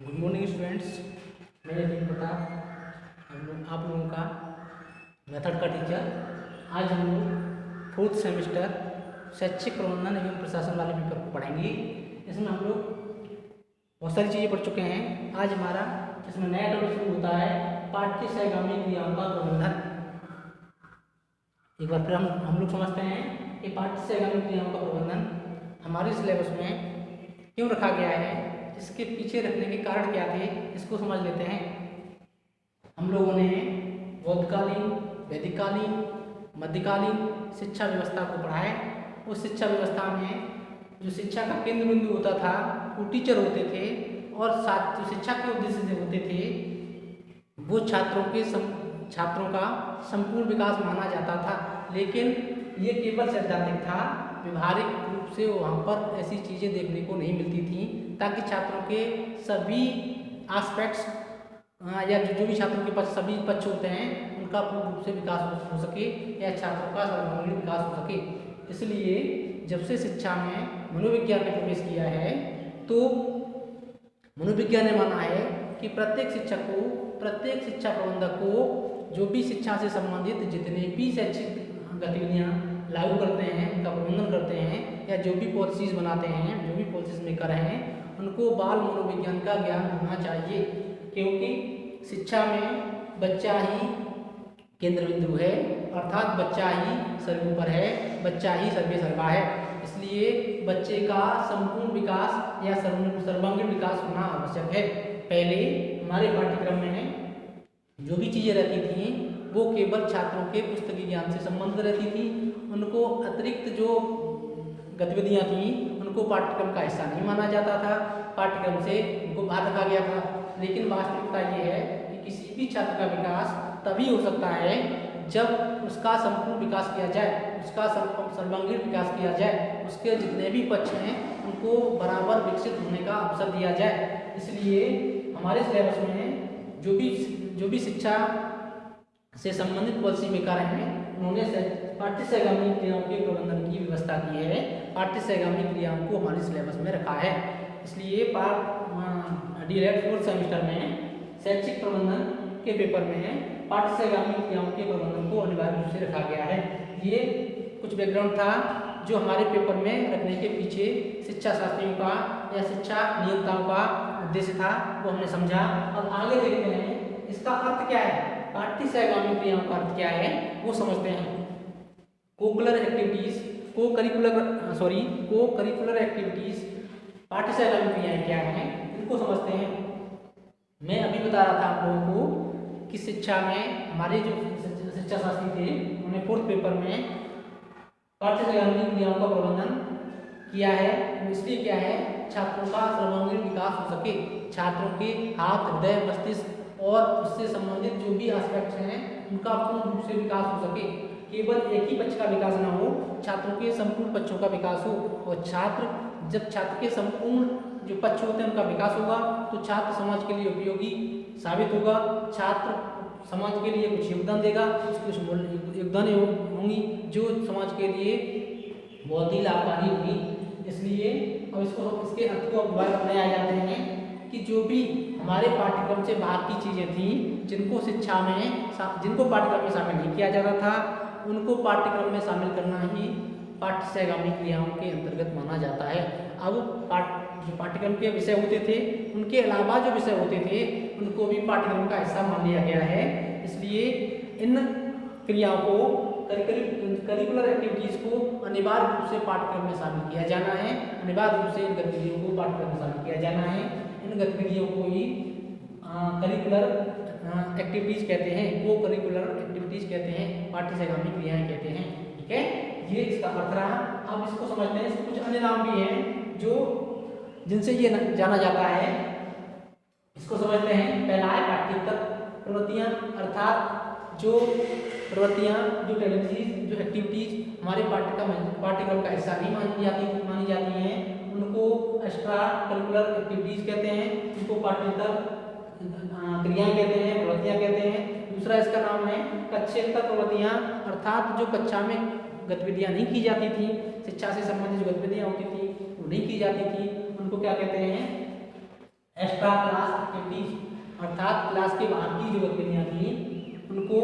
Good morning students. मैं नितिन प्रताप आप लोगों का मेथड का टीचर। आज हम लोग फोर्थ सेमेस्टर शैक्षिक प्रबंधन एवं प्रशासन वाले पेपर को पढ़ेंगे। इसमें हम लोग बहुत सारी चीज़ें पढ़ चुके हैं। आज हमारा इसमें नया टॉपिक शुरू होता है पाठ्य सहगामी क्रियाओं का प्रबंधन। एक बार फिर हम लोग समझते हैं कि पाठ्य सहगामी क्रियाओं का प्रबंधन हमारे सिलेबस में क्यों रखा गया है, इसके पीछे रखने के कारण क्या थे, इसको समझ लेते हैं। हम लोगों ने बौद्धकालीन, वैदिककालीन, मध्यकालीन शिक्षा व्यवस्था को पढ़ा है। उस शिक्षा व्यवस्था में जो शिक्षा का केंद्र बिंदु होता था वो टीचर होते थे, और साथ जो शिक्षा के उद्देश्य से होते थे वो छात्रों का संपूर्ण विकास माना जाता था। लेकिन ये केवल सैद्धांतिक था, व्यवहारिक रूप से वहाँ पर ऐसी चीज़ें देखने को नहीं मिलती थी ताकि छात्रों के सभी एस्पेक्ट्स या जो भी छात्रों के पास सभी पक्ष होते हैं उनका पूर्ण रूप से विकास हो सके या छात्रों का सर्वांगीण विकास हो सके। इसलिए जब से शिक्षा में मनोविज्ञान ने प्रवेश किया है तो मनोविज्ञान ने माना है कि प्रत्येक शिक्षक को, प्रत्येक शिक्षा प्रबंधक को जो भी शिक्षा से संबंधित जितने भी शैक्षिक गतिविधियाँ लागू करते हैं, उनका प्रबंधन करते हैं या जो भी पॉलिसीज बनाते हैं, जो भी पॉलिसीज मेकर हैं, उनको बाल मनोविज्ञान का ज्ञान होना चाहिए। क्योंकि शिक्षा में बच्चा ही केंद्र बिंदु है, अर्थात बच्चा ही सर्वोपर है, बच्चा ही सर्वे सर्वा है। इसलिए बच्चे का संपूर्ण विकास या सर्वांगीण विकास होना आवश्यक है। पहले हमारे पाठ्यक्रम में जो भी चीज़ें रहती थी वो केवल छात्रों के पुस्तकीय ज्ञान से संबंधित रहती थी। उनको अतिरिक्त जो गतिविधियाँ थीं उनको पाठ्यक्रम का हिस्सा नहीं माना जाता था, पाठ्यक्रम से उनको बाहर रखा गया था। लेकिन वास्तविकता ये है कि किसी भी छात्र का विकास तभी हो सकता है जब उसका संपूर्ण विकास किया जाए, उसका सर्वांगीण विकास किया जाए, उसके जितने भी पक्ष हैं उनको बराबर विकसित होने का अवसर दिया जाए। इसलिए हमारे सिलेबस में जो भी शिक्षा से संबंधित पॉलिसी मेकर हैं उन्होंने पाठ्य सहगामी क्रियाओं के प्रबंधन की व्यवस्था की है। पाठ्य सहगामी क्रियाओं को हमारे सिलेबस में रखा है। इसलिए डीएलएड फोर्थ सेमेस्टर में शैक्षिक प्रबंधन के पेपर में पाठ्य सहगामी क्रियाओं के प्रबंधन को अनिवार्य रूप से रखा गया है। ये कुछ बैकग्राउंड था जो हमारे पेपर में रखने के पीछे शिक्षा शास्त्रियों का या शिक्षा नियोक्ताओं का उद्देश्य था, वो हमने समझा। अब आगे देखते हैं इसका अर्थ क्या है, पाठ्य सहगामी क्रियाओं का अर्थ क्या है वो समझते हैं। को करिकुलर एक्टिविटीज पाठ्य सहगामी क्रियाएं क्या हैं इनको समझते हैं। मैं अभी बता रहा था आप लोगों को कि शिक्षा में हमारे जो शिक्षा शास्त्री थे उन्होंने फोर्थ पेपर में पाठ्य सहगामी क्रियाओं का प्रबंधन किया है। इसलिए क्या है, छात्रों का सर्वांगीण विकास हो सके, छात्रों के हाथ, हृदय, मस्तिष्क और उससे संबंधित जो भी एस्पेक्ट्स हैं उनका पूर्ण रूप से विकास हो सके। केवल एक ही पक्ष का विकास ना हो, छात्रों के संपूर्ण पक्षों का विकास हो। और जब छात्र के संपूर्ण जो पक्ष होते हैं उनका विकास होगा तो छात्र समाज के लिए उपयोगी साबित होगा, छात्र समाज के लिए कुछ योगदान देगा, उसके कुछ योगदान होंगी जो समाज के लिए बहुत ही लाभकारी होगी। इसलिए अब इसके अर्थ को नए आ जाते हैं कि जो भी हमारे पाठ्यक्रम से बाहर की चीज़ें थी जिनको पाठ्यक्रम में शामिल नहीं किया जाता था उनको पाठ्यक्रम में शामिल करना ही पाठ्य सहगामी क्रियाओं के अंतर्गत माना जाता है। अब जो पाठ्यक्रम के विषय होते थे उनके अलावा जो विषय होते थे उनको भी पाठ्यक्रम का हिस्सा मान लिया गया है। इसलिए इन क्रियाओं को, करिकुलर एक्टिविटीज़ को अनिवार्य रूप से पाठ्यक्रम में शामिल किया जाना है। अनिवार्य रूप से इन गतिविधियों को पाठ्यक्रम में शामिल किया जाना है। इन गतिविधियों को ही करिकुलर एक्टिविटीज़ कहते हैं, को करिकुलर एक्टिविटीज़ कहते हैं, पाठ्य सहगामी क्रियाएं कहते हैं। ठीक है, ये इसका अर्थ रहा। अब इसको समझते हैं, इसके कुछ अन्य नाम भी हैं जिनसे ये जाना जाता है। इसको समझते हैं। पहला है पाठ्येतर प्रवृत्तियाँ, अर्थात जो प्रवृत्तियाँ, जो टेंडेंसीज, जो एक्टिविटीज़ हमारे पाठ्यक्रम का हिस्सा नहीं मानी जाती हैं उनको एक्स्ट्रा करिकुलर एक्टिविटीज़ कहते हैं, उनको पाठ्येतर क्रियाएं कहते हैं, प्रवृत्तियाँ कहते हैं। दूसरा इसका नाम है कक्षेतर प्रवृत्तियाँ, अर्थात जो कक्षा में गतिविधियाँ नहीं की जाती थी, शिक्षा से संबंधित जो गतिविधियाँ होती थी वो नहीं की जाती थी, उनको क्या कहते हैं, एक्स्ट्रा क्लास एक्टिविटीज अर्थात क्लास के बाहर की जो गतिविधियाँ थी उनको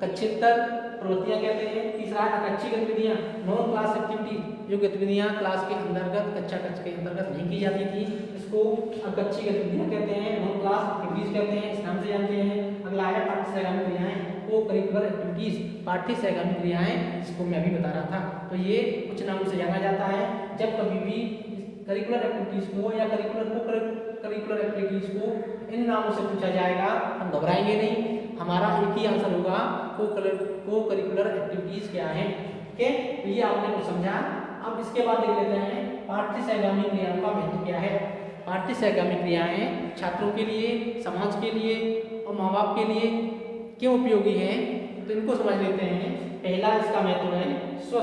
कक्षेतर प्रवृत्तियाँ कहते हैं। तीसरा है अकक्षी गतिविधियाँ, नॉन क्लास एक्टिविटीज, जो गतिविधियाँ क्लास के अंतर्गत कक्षा कक्ष के अंतर्गत नहीं की जाती थी इसको अकक्षी गतिविधियाँ कहते हैं, नॉन क्लास एक्टिविटीज कहते हैं, इस नाम से जानते हैं। अगला है पाठ्य सहगामी क्रियाएं, को करिकुलर एक्टिविटीज, पाठ्य सहगामी क्रियाएं, जिसको मैं अभी बता रहा था। तो ये कुछ नामों से जाना जाता है। जब कभी भी करिकुलर एक्टिविटीज को या करिकुलर एक्टिविटीज को इन नामों से पूछा जाएगा, हम घबराएंगे नहीं, हमारा एक ही आंसर होगा को करिकुलर एक्टिविटीज क्या है। ओके, तो ये आपने कुछ समझा। अब इसके बाद देख लेते हैं पाठ्य सहगामी क्रियाओं का महत्व क्या है। पाठ्य सहगामी क्रियाएं छात्रों के लिए, समाज के लिए और माँ बाप के लिए क्यों उपयोगी है, तो इनको समझ लेते हैं। पहला इसका महत्व है स्व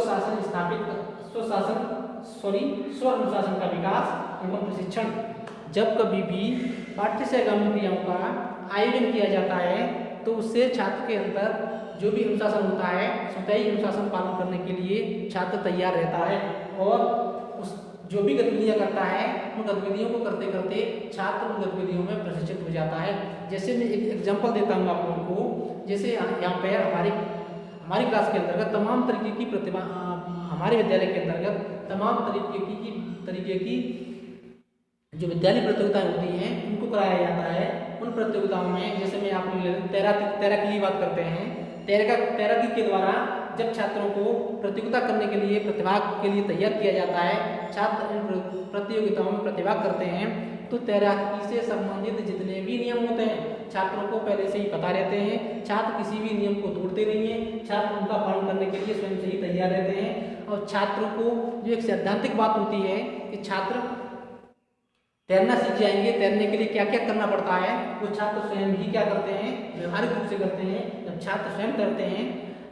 अनुशासन का विकास एवं प्रशिक्षण। जब कभी भी पाठ्य सहगामी क्रियाओं का आयोजन किया जाता है तो उससे छात्र के अंदर जो भी अनुशासन होता है, स्वतः ही अनुशासन पालन करने के लिए छात्र तैयार रहता है और उस जो भी गतिविधियाँ करता है उन गतिविधियों को करते करते छात्र उन गतिविधियों में प्रशिक्षित हो जाता है। जैसे मैं एक एग्जांपल देता हूँ आप लोगों को। जैसे यहाँ पे हमारी क्लास के अंतर्गत तमाम तरीके की प्रतिभा, हमारे विद्यालय के अंतर्गत तमाम तरीके की जो विद्यालय प्रतियोगिताएं होती हैं उनको कराया जाता है। उन प्रतियोगिताओं में जैसे मैं आपको तैराकी की बात करते हैं। तैराकी के द्वारा जब छात्रों को प्रतियोगिता करने के लिए प्रतिभाग के लिए तैयार किया जाता है, छात्र इन प्रतियोगिताओं में प्रतिभाग करते हैं, तो तैराकी से संबंधित जितने भी नियम होते हैं छात्रों को पहले से ही पता रहते हैं। छात्र किसी भी नियम को तोड़ते नहीं हैं, छात्र उनका पालन करने के लिए स्वयं से ही तैयार रहते हैं। और छात्रों को जो एक सैद्धांतिक बात होती है कि छात्र तैरना सीख जाएंगे, तैरने के लिए क्या क्या करना पड़ता है वो छात्र स्वयं ही क्या करते हैं, व्यवहारिक रूप से करते हैं। जब छात्र स्वयं तैरते हैं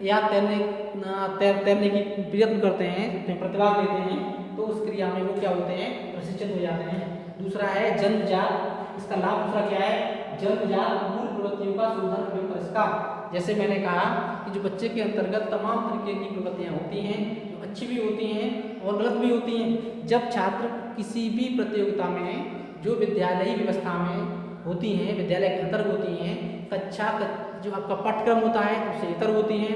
या तैरने की प्रयत्न करते हैं, उसमें प्रतिभाग लेते हैं, तो उस क्रिया में वो क्या होते हैं, प्रशिक्षित हो जाते हैं। दूसरा है जन्मजात। इसका लाभ दूसरा क्या है, जन्मजात मूल प्रवृत्तियों का शोधन एवं परिष्कार। जैसे मैंने कहा कि जो बच्चे के अंतर्गत तमाम तरीके की प्रवृत्तियाँ होती हैं, जो अच्छी भी होती हैं और गलत भी होती हैं। जब छात्र किसी भी प्रतियोगिता में जो विद्यालयी व्यवस्था में होती हैं, विद्यालय के अंतर्गत होती हैं, कक्षा जो आपका पाठ्यक्रम होता है उससे इतर होती हैं,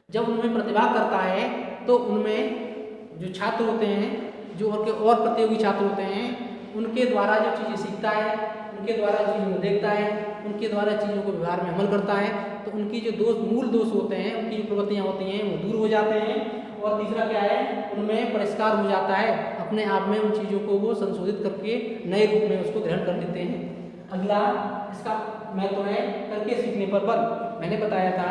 जब उनमें प्रतिभाग करता है तो उनमें जो छात्र होते हैं, जो और प्रतियोगी छात्र होते हैं, उनके द्वारा जो चीज़ें सीखता है, उनके द्वारा चीज़ों को देखता है, उनके द्वारा चीज़ों को व्यवहार में अमल करता है, तो उनकी जो मूल दोष होते हैं, उनकी जो प्रवृत्तियाँ होती हैं वो दूर हो जाते हैं। और तीसरा क्या है, उनमें परिष्कार हो जाता है, अपने आप में उन चीज़ों को वो संशोधित करके नए रूप में उसको ग्रहण कर लेते हैं। अगला इसका महत्व है करके सीखने पर बल। मैंने बताया था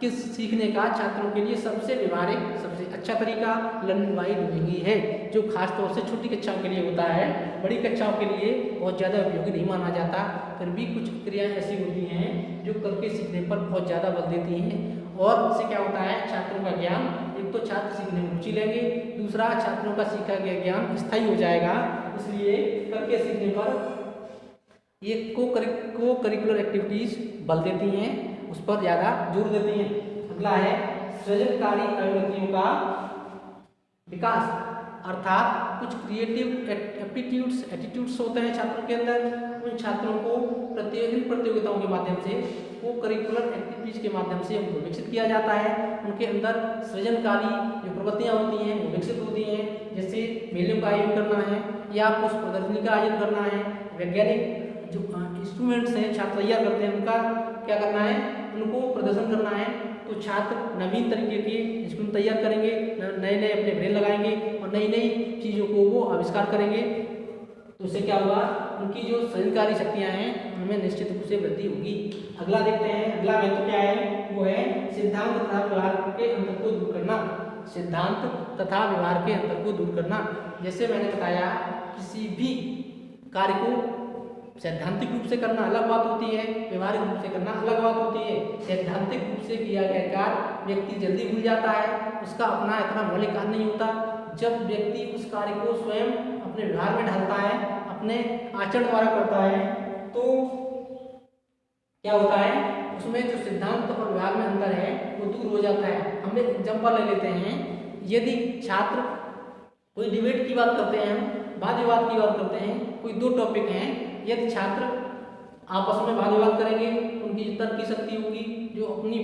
कि सीखने का छात्रों के लिए सबसे व्यवहारिक, सबसे अच्छा तरीका लर्निंग बाय डूइंग ही है, जो खासतौर से छोटी कक्षाओं के लिए होता है। बड़ी कक्षाओं के लिए बहुत ज़्यादा उपयोगी नहीं माना जाता, फिर भी कुछ क्रियाएं ऐसी होती हैं जो करके सीखने पर बहुत ज़्यादा बल देती हैं। और इससे क्या होता है, छात्रों का ज्ञान, एक तो छात्र सीखने में रुचि लेंगे, दूसरा छात्रों का सीखा गया ज्ञान स्थायी हो जाएगा। इसलिए करके सीखने पर ये को करिकुलर एक्टिविटीज़ बल देती हैं, उस पर ज़्यादा जोर देती हैं। अगला है सृजनकारी अभिव्यक्तियों का विकास, अर्थात कुछ क्रिएटिव एटीट्यूड्स होते हैं छात्रों के अंदर। उन छात्रों को प्रतियोगिताओं के माध्यम से, को करिकुलर एक्टिविटीज़ के माध्यम से उनको विकसित किया जाता है। उनके अंदर सृजनकारी जो प्रवृत्तियाँ होती हैं वो विकसित होती हैं। जैसे मेलों का आयोजन करना है या पुष्प प्रदर्शनी का आयोजन करना है, वैज्ञानिक जो इंस्ट्रूमेंट्स हैं छात्र तैयार करते हैं उनका क्या करना है, उनको प्रदर्शन करना है। तो छात्र नवीन तरीके के इंस्ट्रूमेंट तैयार करेंगे, नए नए अपने ब्रेन लगाएंगे और नई नई चीज़ों को वो आविष्कार करेंगे। तो इससे क्या होगा, उनकी जो सृजनकारी शक्तियाँ हैं उनमें निश्चित रूप से वृद्धि होगी। अगला देखते हैं, अगला महत्व क्या है, वो है सिद्धांत तथा व्यवहार के अंतर को दूर करना। सिद्धांत तथा व्यवहार के अंतर को दूर करना, जैसे मैंने बताया किसी भी कार्य को सैद्धांतिक रूप से करना अलग बात होती है, व्यवहारिक रूप से करना अलग बात होती है। सैद्धांतिक रूप से किया गया कार्य व्यक्ति जल्दी भूल जाता है, उसका अपना इतना मौलिक कार्य नहीं होता। जब व्यक्ति उस कार्य को स्वयं अपने व्यवहार में ढालता है, अपने आचरण द्वारा करता है, तो क्या होता है, उसमें जो सिद्धांत और व्यवहार में अंतर है वो दूर हो जाता है। हम एक एग्जाम्पल ले लेते हैं, यदि छात्र कोई डिबेट की बात करते हैं, हम वाद विवाद की बात करते हैं, कोई दो टॉपिक हैं, यदि छात्र आपस में वाद विवाद करेंगे, उनकी जो तर्क की शक्ति होगी, जो अपनी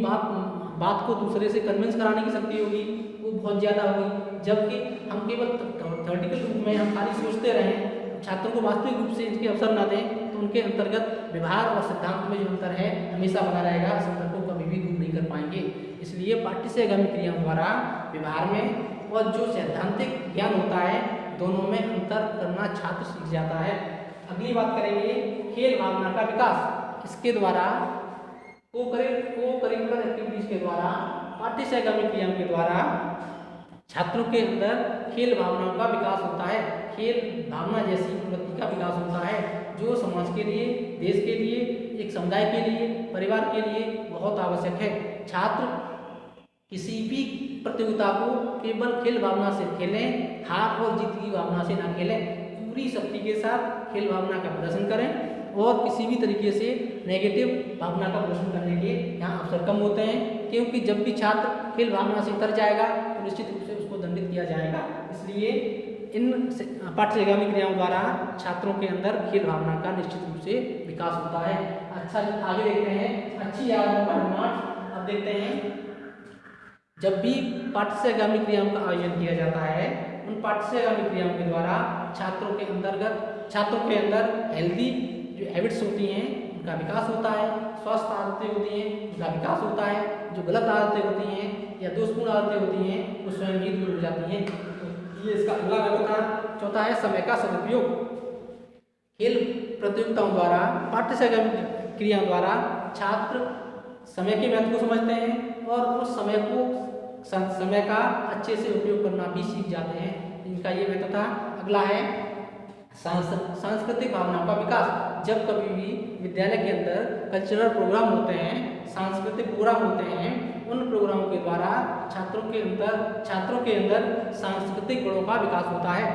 बात को दूसरे से कन्विंस कराने की शक्ति होगी, वो बहुत ज़्यादा होगी। जबकि हम केवल थ्योरेटिकल रूप में हम खाली सोचते रहें, छात्रों को वास्तविक रूप से इसके अवसर ना दें, तो उनके अंतर्गत व्यवहार और सिद्धांत में जो अंतर है हमेशा बना रहेगा, इस अंतर को कभी भी दूर नहीं कर पाएंगे। इसलिए पाठ्य से आगामी क्रियाओं द्वारा व्यवहार में और जो सैद्धांतिक ज्ञान होता है, दोनों में अंतर करना छात्र सीख जाता है। अगली बात करेंगे खेल भावना का विकास। इसके द्वारा को करिकुलर एक्टिविटीज के द्वारा, पाठ्य से आगामी क्रियाओं के द्वारा छात्रों के अंदर खेल भावनाओं का विकास होता है। खेल भावना जैसी प्रवृत्ति का विकास होता है, जो समाज के लिए, देश के लिए, एक समुदाय के लिए, परिवार के लिए बहुत आवश्यक है। छात्र किसी भी प्रतियोगिता को केवल खेल भावना से खेलें, हार और जीत की भावना से ना खेलें, पूरी शक्ति के साथ खेल भावना का प्रदर्शन करें और किसी भी तरीके से नेगेटिव भावना का प्रदर्शन करने के यहाँ अवसर कम होते हैं, क्योंकि जब भी छात्र खेल भावना से उतर जाएगा तो निश्चित रूप से उसको दंडित किया जाएगा। इसलिए इन पाठ्य आगामी क्रियाओं द्वारा छात्रों के अंदर खेल भावना का निश्चित रूप से विकास होता है। अच्छा, आगे देखते हैं अच्छी यादों का निर्माण। अब देखते हैं, जब भी पाठ्य से आगामी क्रियाओं का आयोजन किया जाता है, उन पाठ्य से आगामी क्रियाओं के द्वारा छात्रों के अंदर हेल्दी जो हैबिट्स होती हैं उनका विकास होता है, स्वस्थ आदतें होती हैं उनका विकास होता है, जो गलत आदतें होती हैं या दोषपूर्ण आदतें होती हैं वो स्वयं ही दूर हो जाती हैं। तो ये इसका अगला घटक था। चौथा है समय का सदुपयोग। खेल प्रतियोगिताओं द्वारा, पाठ्य से आगामी क्रियाओं द्वारा छात्र समय के महत्व को समझते हैं और उस समय का अच्छे से उपयोग करना भी सीख जाते हैं। इनका ये महत्व था। अगला है सांस्कृतिक भावनाओं का विकास। जब कभी भी विद्यालय के अंदर कल्चरल प्रोग्राम होते हैं, सांस्कृतिक प्रोग्राम होते हैं, उन प्रोग्रामों के द्वारा छात्रों के अंदर सांस्कृतिक गुणों का विकास होता है।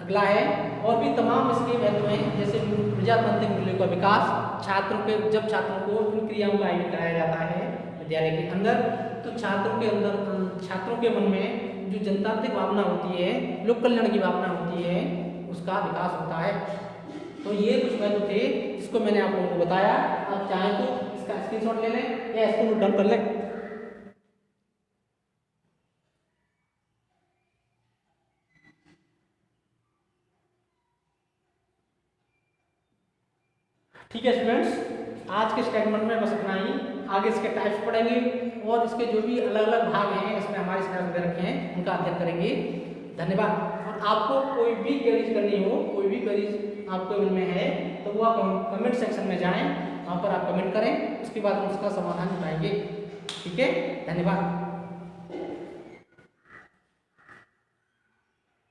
अगला है और भी तमाम इसके महत्व हैं, जैसे प्रजातांत्रिक मूल्यों का विकास। जब छात्रों को इन क्रियाओं का आयोजन कराया जाता है विद्यालय के अंदर, तो छात्रों के मन में जो जनतांत्रिक भावना होती है, लोक कल्याण की भावना होती है, उसका विकास होता है। तो ये कुछ महत्व थे जिसको मैंने आप लोगों को बताया। आप चाहें तो इसका स्क्रीनशॉट ले लें या इसको नोट डाउन कर लें। ठीक है स्टूडेंट्स, आज के स्टेटमेंट में बस इतना ही। आगे इसके टाइप्स पढ़ेंगे और इसके जो भी अलग अलग भाग हैं इसमें हमारे स्लाइड दे रखे हैं, उनका अध्ययन करेंगे। धन्यवाद। और आपको कोई भी क्वेरीज करनी हो, कोई भी क्वेरीज आपके मन में है, तो वो आप कमेंट सेक्शन में जाएं, वहाँ पर आप कमेंट करें, उसके बाद हम उसका समाधान बताएंगे। ठीक है, धन्यवाद।